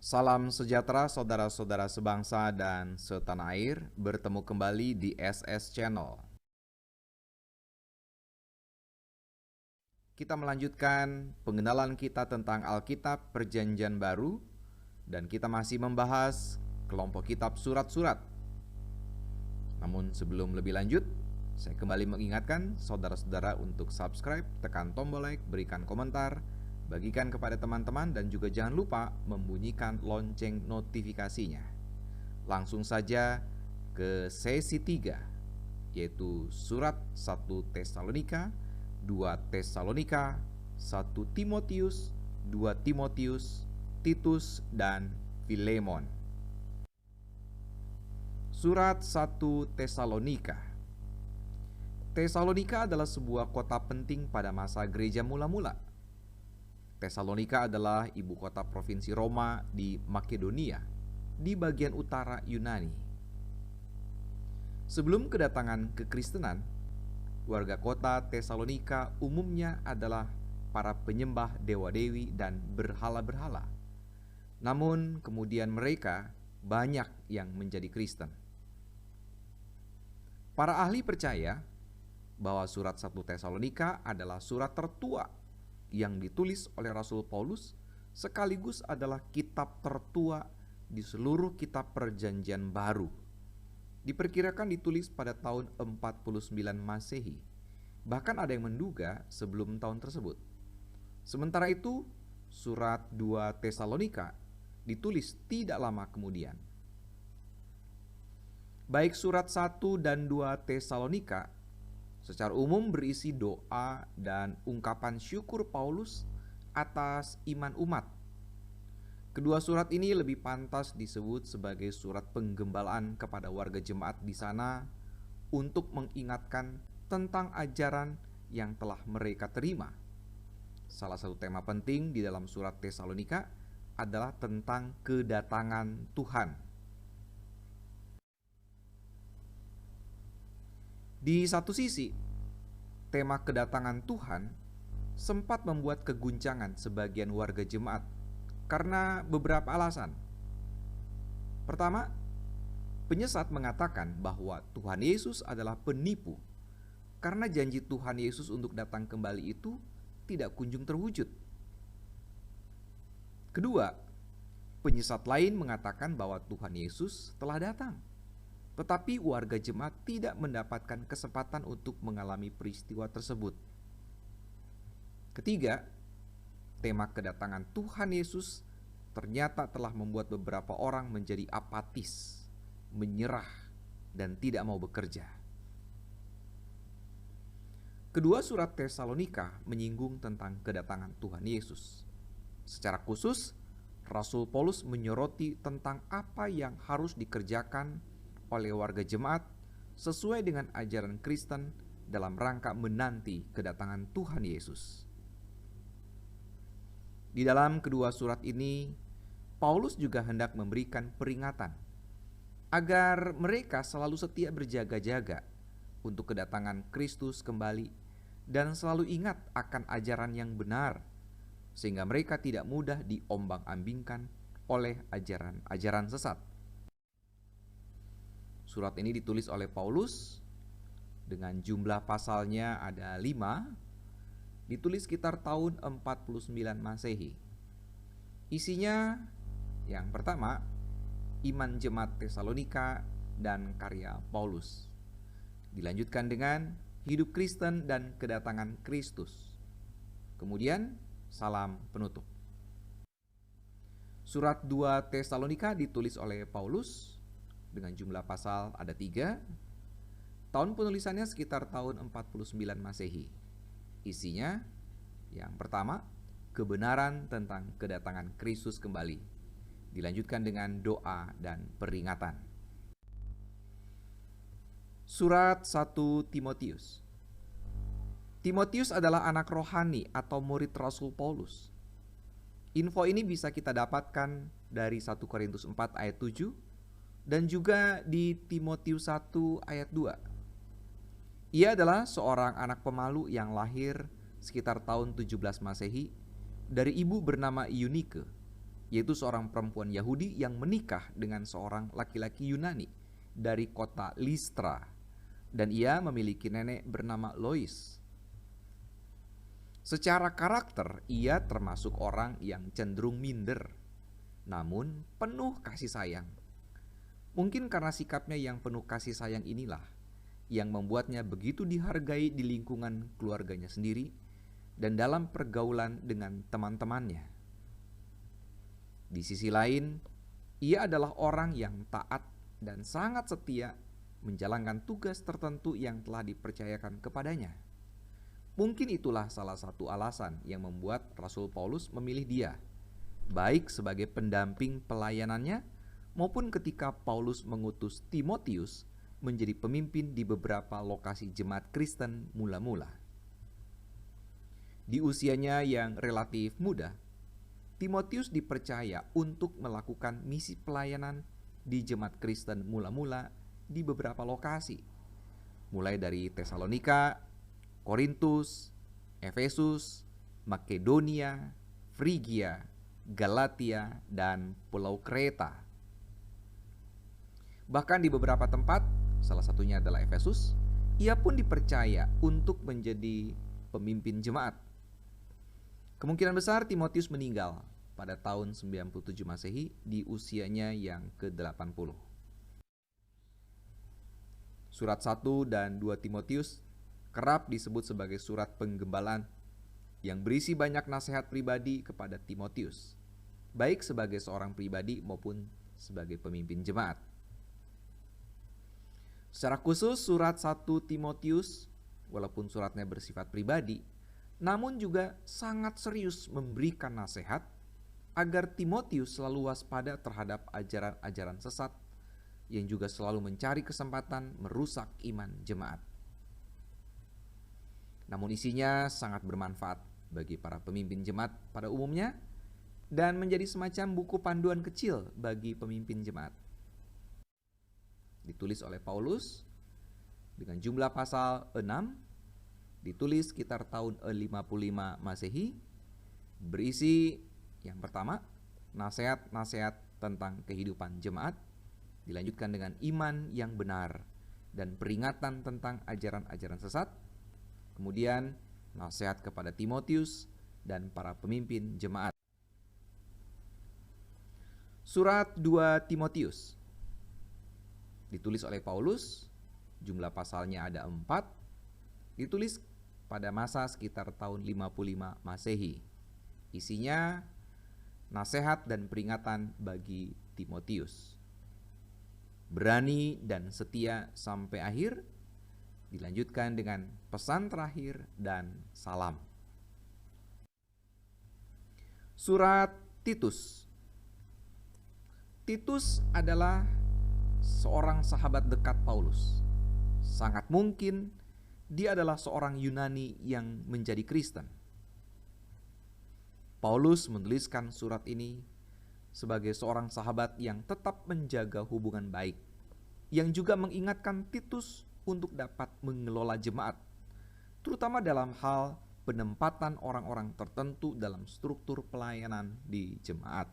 Salam sejahtera saudara-saudara sebangsa dan setanah air, bertemu kembali di SS Channel. Kita melanjutkan pengenalan kita tentang Alkitab Perjanjian Baru dan kita masih membahas kelompok kitab surat-surat. Namun sebelum lebih lanjut, saya kembali mengingatkan saudara-saudara untuk subscribe, tekan tombol like, berikan komentar, bagikan kepada teman-teman dan juga jangan lupa membunyikan lonceng notifikasinya. Langsung saja ke sesi 3, yaitu surat 1 Tesalonika, 2 Tesalonika, 1 Timotius, 2 Timotius, Titus, dan Filemon. Surat 1 Tesalonika. Tesalonika adalah sebuah kota penting pada masa gereja mula-mula. Tesalonika adalah ibu kota provinsi Roma di Makedonia, di bagian utara Yunani. Sebelum kedatangan kekristenan, warga kota Tesalonika umumnya adalah para penyembah dewa-dewi dan berhala-berhala. Namun kemudian mereka banyak yang menjadi Kristen. Para ahli percaya bahwa surat 1 Tesalonika adalah surat tertua yang ditulis oleh Rasul Paulus, sekaligus adalah kitab tertua di seluruh kitab Perjanjian Baru. Diperkirakan ditulis pada tahun 49 Masehi. Bahkan ada yang menduga sebelum tahun tersebut. Sementara itu, surat 2 Tesalonika ditulis tidak lama kemudian. Baik surat 1 dan 2 Tesalonika secara umum berisi doa dan ungkapan syukur Paulus atas iman umat. Kedua surat ini lebih pantas disebut sebagai surat penggembalaan kepada warga jemaat di sana untuk mengingatkan tentang ajaran yang telah mereka terima. Salah satu tema penting di dalam surat Tesalonika adalah tentang kedatangan Tuhan. Di satu sisi, tema kedatangan Tuhan sempat membuat keguncangan sebagian warga jemaat karena beberapa alasan. Pertama, penyesat mengatakan bahwa Tuhan Yesus adalah penipu karena janji Tuhan Yesus untuk datang kembali itu tidak kunjung terwujud. Kedua, penyesat lain mengatakan bahwa Tuhan Yesus telah datang, tetapi warga jemaat tidak mendapatkan kesempatan untuk mengalami peristiwa tersebut. Ketiga, tema kedatangan Tuhan Yesus ternyata telah membuat beberapa orang menjadi apatis, menyerah, dan tidak mau bekerja. Kedua surat Tesalonika menyinggung tentang kedatangan Tuhan Yesus. Secara khusus, Rasul Paulus menyoroti tentang apa yang harus dikerjakan oleh warga jemaat sesuai dengan ajaran Kristen dalam rangka menanti kedatangan Tuhan Yesus. Di dalam kedua surat ini, Paulus juga hendak memberikan peringatan agar mereka selalu setia berjaga-jaga untuk kedatangan Kristus kembali dan selalu ingat akan ajaran yang benar, sehingga mereka tidak mudah diombang-ambingkan oleh ajaran-ajaran sesat. Surat ini ditulis oleh Paulus dengan jumlah pasalnya ada 5, ditulis sekitar tahun 49 Masehi. Isinya yang pertama, iman jemaat Tesalonika dan karya Paulus. Dilanjutkan dengan hidup Kristen dan kedatangan Kristus. Kemudian salam penutup. Surat 2 Tesalonika ditulis oleh Paulus dengan jumlah pasal ada 3. Tahun penulisannya sekitar tahun 49 Masehi. Isinya yang pertama, kebenaran tentang kedatangan Kristus kembali. Dilanjutkan dengan doa dan peringatan. Surat 1 Timotius. Timotius adalah anak rohani atau murid Rasul Paulus. Info ini bisa kita dapatkan dari 1 Korintus 4 ayat 7 dan juga di Timotius 1 ayat 2. Ia adalah seorang anak pemalu yang lahir sekitar tahun 17 Masehi dari ibu bernama Eunike yaitu seorang perempuan Yahudi yang menikah dengan seorang laki-laki Yunani dari kota Listra, dan ia memiliki nenek bernama Lois. Secara karakter, ia termasuk orang yang cenderung minder, namun penuh kasih sayang. Mungkin karena sikapnya yang penuh kasih sayang inilah yang membuatnya begitu dihargai di lingkungan keluarganya sendiri dan dalam pergaulan dengan teman-temannya. Di sisi lain, ia adalah orang yang taat dan sangat setia menjalankan tugas tertentu yang telah dipercayakan kepadanya. Mungkin itulah salah satu alasan yang membuat Rasul Paulus memilih dia, baik sebagai pendamping pelayanannya maupun ketika Paulus mengutus Timotius menjadi pemimpin di beberapa lokasi jemaat Kristen mula-mula. Di usianya yang relatif muda, Timotius dipercaya untuk melakukan misi pelayanan di jemaat Kristen mula-mula di beberapa lokasi, mulai dari Tesalonika, Korintus, Efesus, Makedonia, Frigia, Galatia, dan Pulau Kreta. Bahkan di beberapa tempat, salah satunya adalah Efesus, ia pun dipercaya untuk menjadi pemimpin jemaat. Kemungkinan besar Timotius meninggal pada tahun 97 Masehi di usianya yang ke-80. Surat 1 dan 2 Timotius kerap disebut sebagai surat penggembalaan yang berisi banyak nasihat pribadi kepada Timotius, baik sebagai seorang pribadi maupun sebagai pemimpin jemaat. Secara khusus surat 1 Timotius, walaupun suratnya bersifat pribadi, namun juga sangat serius memberikan nasihat agar Timotius selalu waspada terhadap ajaran-ajaran sesat yang juga selalu mencari kesempatan merusak iman jemaat. Namun isinya sangat bermanfaat bagi para pemimpin jemaat pada umumnya dan menjadi semacam buku panduan kecil bagi pemimpin jemaat. Ditulis oleh Paulus dengan jumlah pasal 6, ditulis sekitar tahun 55 Masehi, berisi yang pertama, nasihat-nasihat tentang kehidupan jemaat, dilanjutkan dengan iman yang benar dan peringatan tentang ajaran-ajaran sesat. Kemudian nasihat kepada Timotius dan para pemimpin jemaat. Surat 2 Timotius ditulis oleh Paulus, jumlah pasalnya ada 4, ditulis pada masa sekitar tahun 55 Masehi. Isinya nasihat dan peringatan bagi Timotius. Berani dan setia sampai akhir, dilanjutkan dengan pesan terakhir dan salam. Surat Titus. Titus adalah seorang sahabat dekat Paulus. Sangat mungkin dia adalah seorang Yunani yang menjadi Kristen. Paulus menuliskan surat ini sebagai seorang sahabat yang tetap menjaga hubungan baik, yang juga mengingatkan Titus untuk dapat mengelola jemaat, terutama dalam hal penempatan orang-orang tertentu dalam struktur pelayanan di jemaat.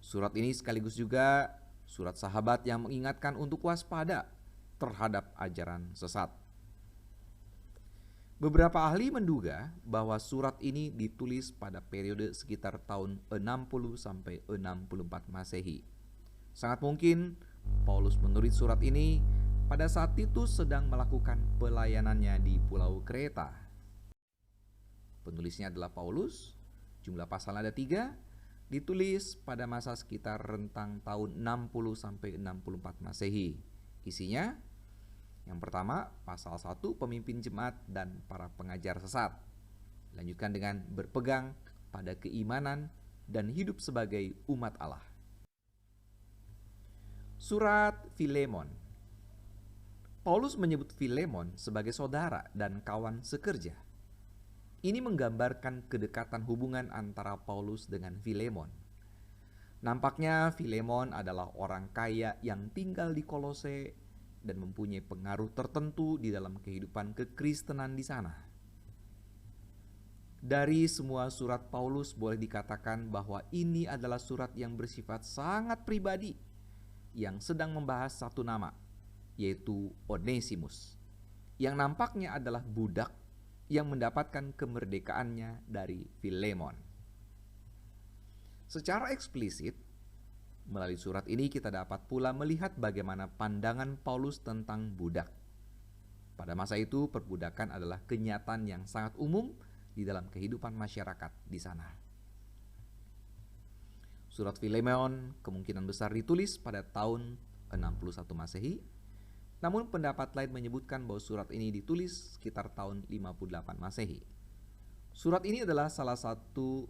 Surat ini sekaligus juga surat sahabat yang mengingatkan untuk waspada terhadap ajaran sesat. Beberapa ahli menduga bahwa surat ini ditulis pada periode sekitar tahun 60 sampai 64 Masehi. Sangat mungkin Paulus menulis surat ini pada saat Titus sedang melakukan pelayanannya di Pulau Kreta. Penulisnya adalah Paulus, jumlah pasal ada 3, ditulis pada masa sekitar rentang tahun 60 sampai 64 Masehi. Isinya, yang pertama, pasal 1 pemimpin jemaat dan para pengajar sesat. Lanjutkan dengan berpegang pada keimanan dan hidup sebagai umat Allah. Surat Filemon. Paulus menyebut Filemon sebagai saudara dan kawan sekerja. Ini menggambarkan kedekatan hubungan antara Paulus dengan Filemon. Nampaknya Filemon adalah orang kaya yang tinggal di Kolose dan mempunyai pengaruh tertentu di dalam kehidupan kekristenan di sana. Dari semua surat Paulus boleh dikatakan bahwa ini adalah surat yang bersifat sangat pribadi yang sedang membahas satu nama, yaitu Onesimus, yang nampaknya adalah budak yang mendapatkan kemerdekaannya dari Filemon. Secara eksplisit, melalui surat ini kita dapat pula melihat bagaimana pandangan Paulus tentang budak. Pada masa itu, perbudakan adalah kenyataan yang sangat umum di dalam kehidupan masyarakat di sana. Surat Filemon kemungkinan besar ditulis pada tahun 61 Masehi, namun pendapat lain menyebutkan bahwa surat ini ditulis sekitar tahun 58 Masehi. Surat ini adalah salah satu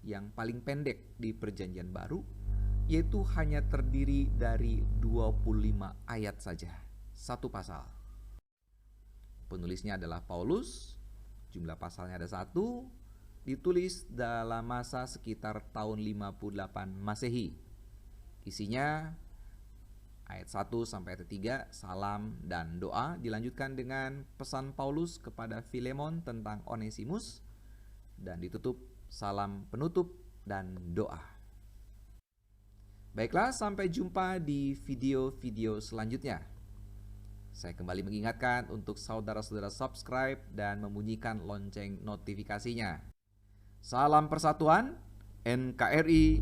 yang paling pendek di Perjanjian Baru, yaitu hanya terdiri dari 25 ayat saja, satu pasal. Penulisnya adalah Paulus, jumlah pasalnya ada 1, ditulis dalam masa sekitar tahun 58 Masehi. Isinya ayat 1 sampai ayat 3, salam dan doa, dilanjutkan dengan pesan Paulus kepada Filemon tentang Onesimus, dan ditutup salam penutup dan doa. Baiklah, sampai jumpa di video-video selanjutnya. Saya kembali mengingatkan untuk saudara-saudara subscribe dan membunyikan lonceng notifikasinya. Salam persatuan, NKRI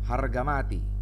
harga mati.